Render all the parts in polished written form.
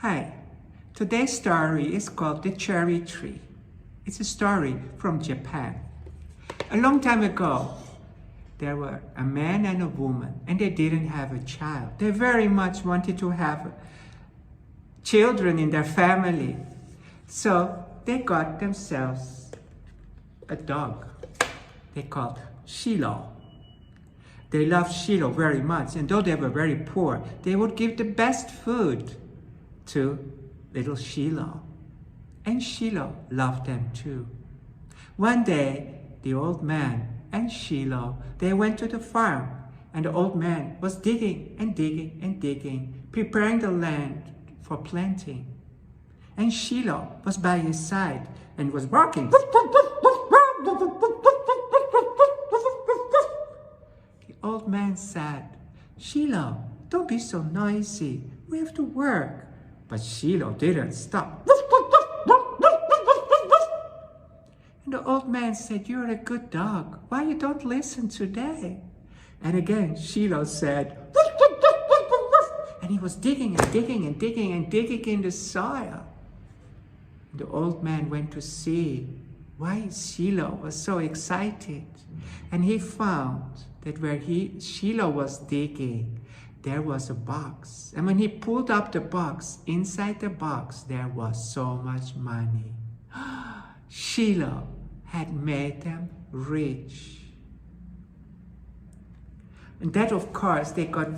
Hi, today's story is called The Cherry Tree. It's a story from Japan. A long time ago, there were a man and a woman, and they didn't have a child. They very much wanted to have children in their family. So they got themselves a dog they called Shilo. They loved Shilo very much, and though they were very poor, they would give the best food to little Shilo. And Shilo loved them too. One day, the old man and Shilo, they went to the farm, and the old man was digging and digging and digging, preparing the land for planting. And Shilo was by his side and was barking. The old man said, "Shilo, don't be so noisy. We have to work." But Shilo didn't stop. And the old man said, "You're a good dog. Why you don't listen today?" And again, Shilo said, and he was digging and digging and digging and digging in the soil. The old man went to see why Shilo was so excited. And he found that where Shilo was digging, there was a box. And when he pulled up the box, inside the box, there was so much money. Shilo had made them rich. And that, of course, they got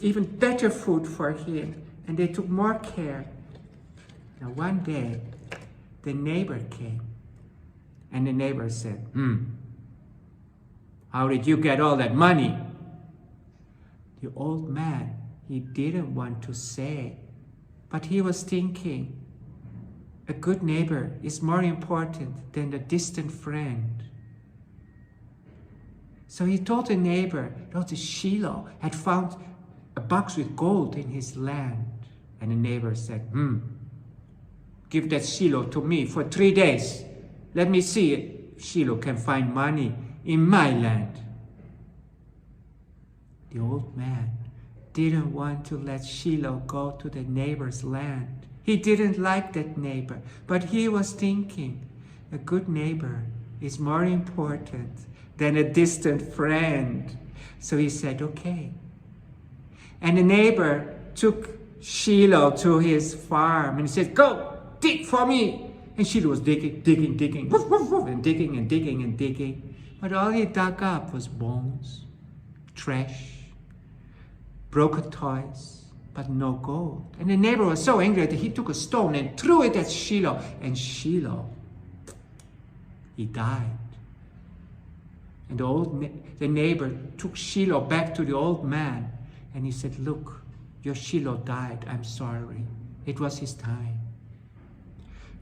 even better food for him, and they took more care. Now, one day, the neighbor came, and the neighbor said, "How did you get all that money?" The old man, he didn't want to say, but he was thinking, a good neighbor is more important than a distant friend. So he told the neighbor that Shilo had found a box with gold in his land. And the neighbor said, "Give that Shilo to me for 3 days. Let me see if Shilo can find money in my land." The old man didn't want to let Shilo go to the neighbor's land. He didn't like that neighbor, but he was thinking, a good neighbor is more important than a distant friend. So he said, "Okay." And the neighbor took Shilo to his farm and he said, "Go, dig for me." And Shilo was digging, digging, digging, and digging and digging and digging. But all he dug up was bones, trash, broken toys, but no gold. And the neighbor was so angry that he took a stone and threw it at Shilo. And Shilo, he died. And the neighbor took Shilo back to the old man. And he said, "Look, your Shilo died. I'm sorry. It was his time."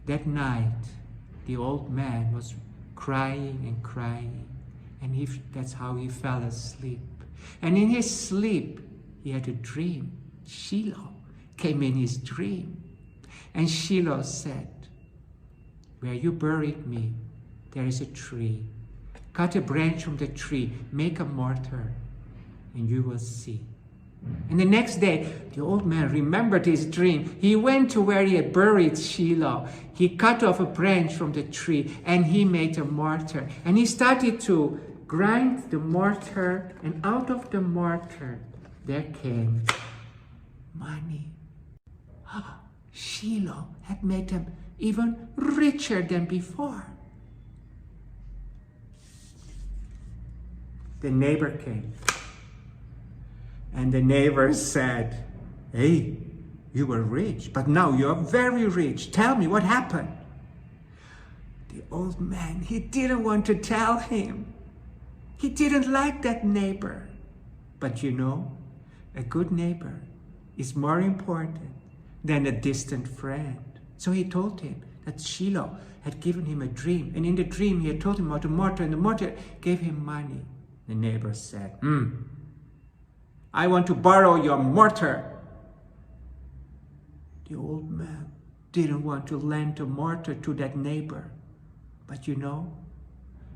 That night, the old man was crying and crying. And that's how he fell asleep. And in his sleep, he had a dream. Shilo came in his dream. And Shilo said, "Where you buried me, there is a tree. Cut a branch from the tree, make a mortar, and you will see." And the next day, the old man remembered his dream. He went to where he had buried Shilo. He cut off a branch from the tree, and he made a mortar. And he started to grind the mortar, and out of the mortar, there came money. Shilo had made them even richer than before. The neighbor came. And the neighbor said, "Hey, you were rich, but now you're very rich. Tell me what happened." The old man, he didn't want to tell him. He didn't like that neighbor. But you know, a good neighbor is more important than a distant friend. So he told him that Shilo had given him a dream. And in the dream, he had told him about the mortar, and the mortar gave him money. The neighbor said, "I want to borrow your mortar." The old man didn't want to lend a mortar to that neighbor. But you know,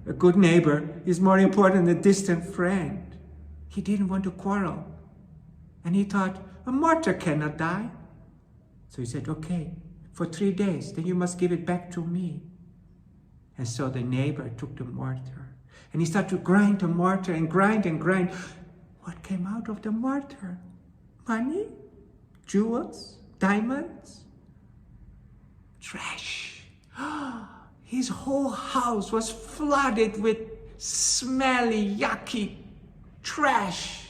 a good neighbor is more important than a distant friend. He didn't want to quarrel. And he thought, a mortar cannot die. So he said, okay, for 3 days, then you must give it back to me. And so the neighbor took the mortar and he started to grind the mortar and grind and grind. What came out of the mortar? Money, jewels, diamonds, trash. His whole house was flooded with smelly, yucky trash.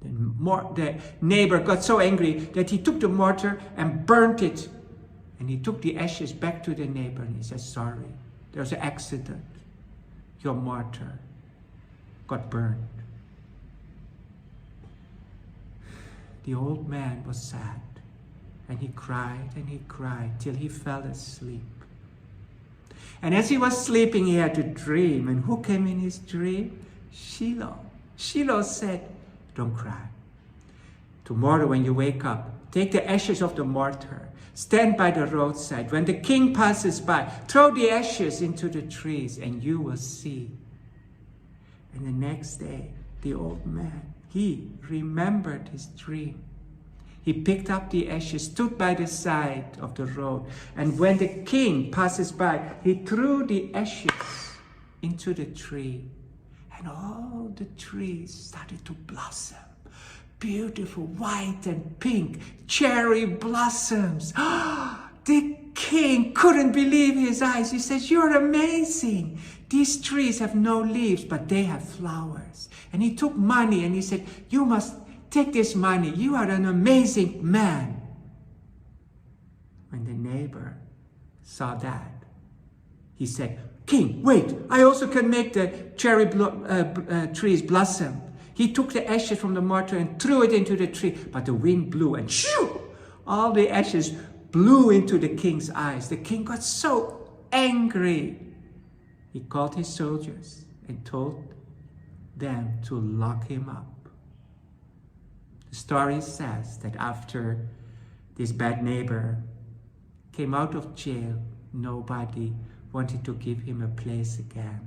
The neighbor got so angry that he took the mortar and burnt it. And he took the ashes back to the neighbor and he said, sorry, there was an accident. Your mortar got burned. The old man was sad and he cried till he fell asleep. And as he was sleeping, he had a dream. And who came in his dream? Shilo. Shilo said, don't cry. Tomorrow when you wake up, take the ashes of the mortar, stand by the roadside. When the king passes by, throw the ashes into the trees and you will see. And the next day, the old man, he remembered his dream. He picked up the ashes, stood by the side of the road, and when the king passes by, he threw the ashes into the tree. And all the trees started to blossom. Beautiful white and pink cherry blossoms. The king couldn't believe his eyes. He says, you're amazing. These trees have no leaves, but they have flowers. And he took money and he said, you must take this money. You are an amazing man. When the neighbor saw that, he said, King, wait, I also can make the cherry trees blossom. He took the ashes from the mortar and threw it into the tree, but the wind blew and shoo, all the ashes blew into the king's eyes. The king got so angry. He called his soldiers and told them to lock him up. The story says that after this bad neighbor came out of jail, nobody wanted to give him a place again.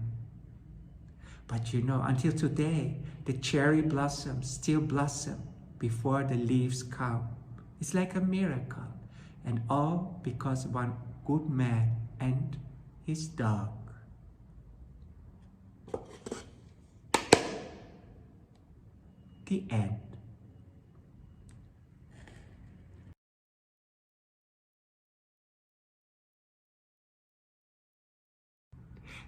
But you know, until today, the cherry blossoms still blossom before the leaves come. It's like a miracle. And all because of one good man and his dog. The end.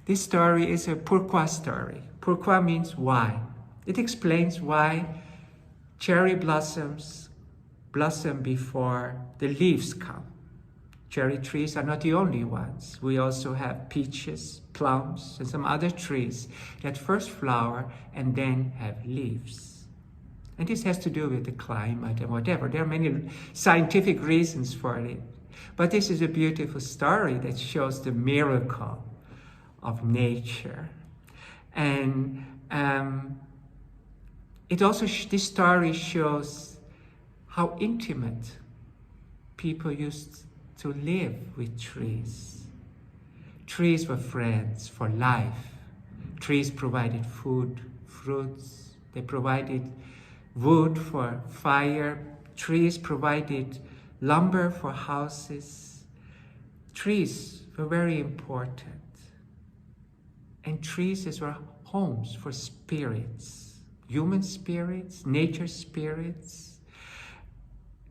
This story is a pourquoi story. Pourquoi means why. It explains why cherry blossoms blossom before the leaves come. Cherry trees are not the only ones. We also have peaches, plums, and some other trees that first flower and then have leaves. And this has to do with the climate and whatever. There are many scientific reasons for it. But this is a beautiful story that shows the miracle of nature. And it also, this story shows how intimate people used to live with trees. Trees were friends for life. Trees provided food, fruits. They provided wood for fire. Trees provided lumber for houses. Trees were very important. And trees were homes for spirits, human spirits, nature spirits.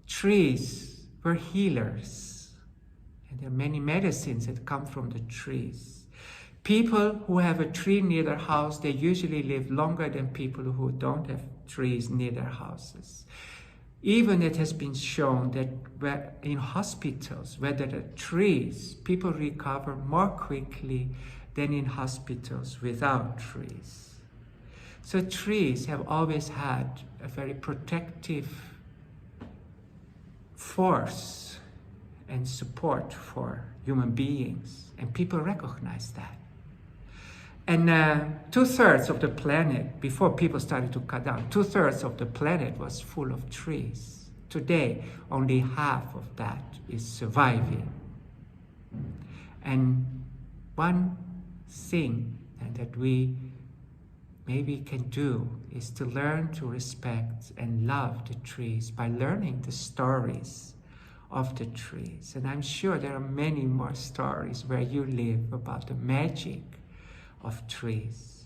Trees were healers. And there are many medicines that come from the trees. People who have a tree near their house, they usually live longer than people who don't have trees near their houses. Even it has been shown that in hospitals, where there are trees, people recover more quickly than in hospitals without trees. So trees have always had a very protective force and support for human beings, and people recognize that. And 2/3 of the planet, before people started to cut down, 2/3 of the planet was full of trees. Today, only half of that is surviving. And one thing that we maybe can do is to learn to respect and love the trees by learning the stories of the trees. And I'm sure there are many more stories where you live about the magic of trees.